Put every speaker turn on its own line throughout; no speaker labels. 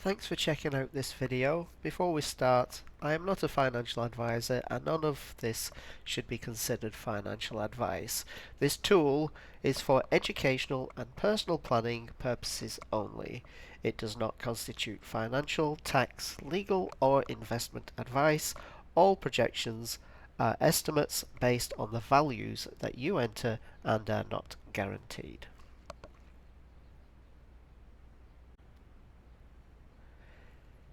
Thanks for checking out this video. Before we start, I am not a financial advisor and none of this should be considered financial advice. This tool is for educational and personal planning purposes only. It does not constitute financial, tax, legal or investment advice. All projections are estimates based on the values that you enter and are not guaranteed.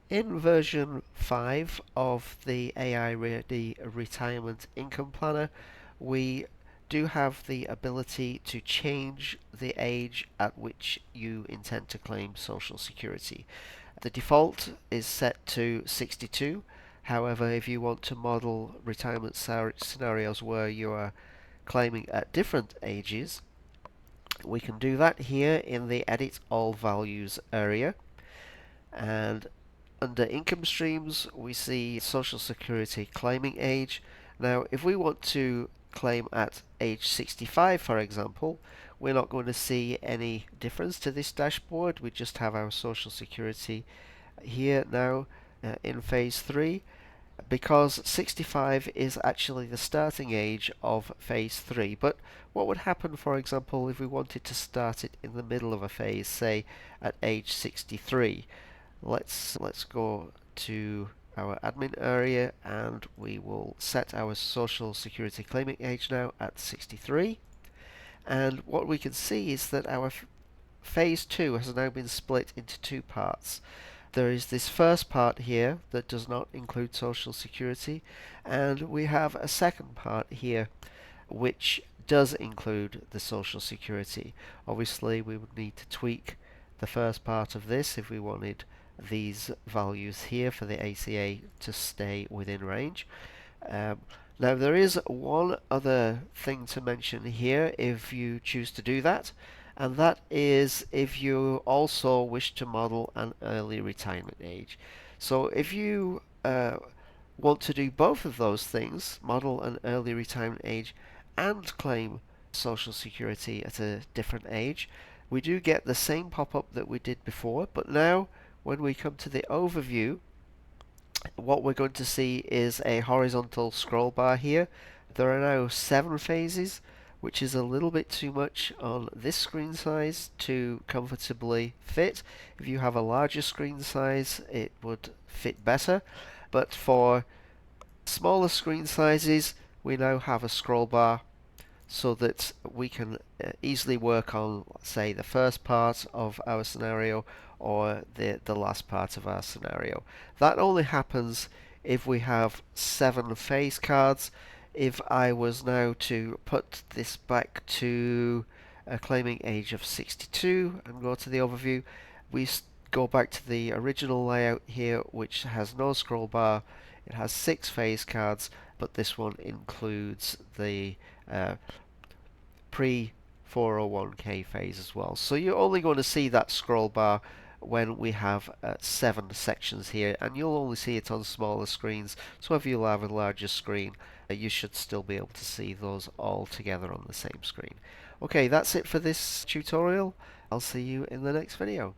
In version 5 of the AI Ready Retirement Income Planner, we do have the ability to change the age at which you intend to claim Social Security. The default is set to 62. However, if you want to model retirement scenarios where you are claiming at different ages, we can do that here in the Edit All Values area. And under income streams, we see Social Security claiming age. Now, if we want to claim at age 65, for example, we're not going to see any difference to this dashboard. We just have our Social Security here now in phase 3, because 65 is actually the starting age of phase 3. But what would happen, for example, if we wanted to start it in the middle of a phase, say at age 63? Let's go to our admin area and we will set our Social Security claiming age now at 63. And what we can see is that our phase 2 has now been split into two parts. There is this first part here that does not include Social Security, and we have a second part here which does include the Social Security. Obviously, we would need to tweak the first part of this if we wanted these values here for the ACA to stay within range. Now there is one other thing to mention here if you choose to do that, and that is if you also wish to model an early retirement age. So if you want to do both of those things, model an early retirement age and claim Social Security at a different age, we do get the same pop-up that we did before, but now when we come to the overview, what we're going to see is a horizontal scroll bar here. There are now 7 phases, which is a little bit too much on this screen size to comfortably fit. If you have a larger screen size, it would fit better. But for smaller screen sizes, we now have a scroll bar so that we can easily work on, say, the first part of our scenario or the last part of our scenario. That only happens if we have 7 phase cards. If I was now to put this back to a claiming age of 62 and go to the overview, we go back to the original layout here, which has no scroll bar. It has 6 phase cards, but this one includes the pre-401k phase as well. So you're only going to see that scroll bar when we have 7 sections here, and you'll only see it on smaller screens. So if you have a larger screen, you should still be able to see those all together on the same screen. Okay, that's it for this tutorial. I'll see you in the next video.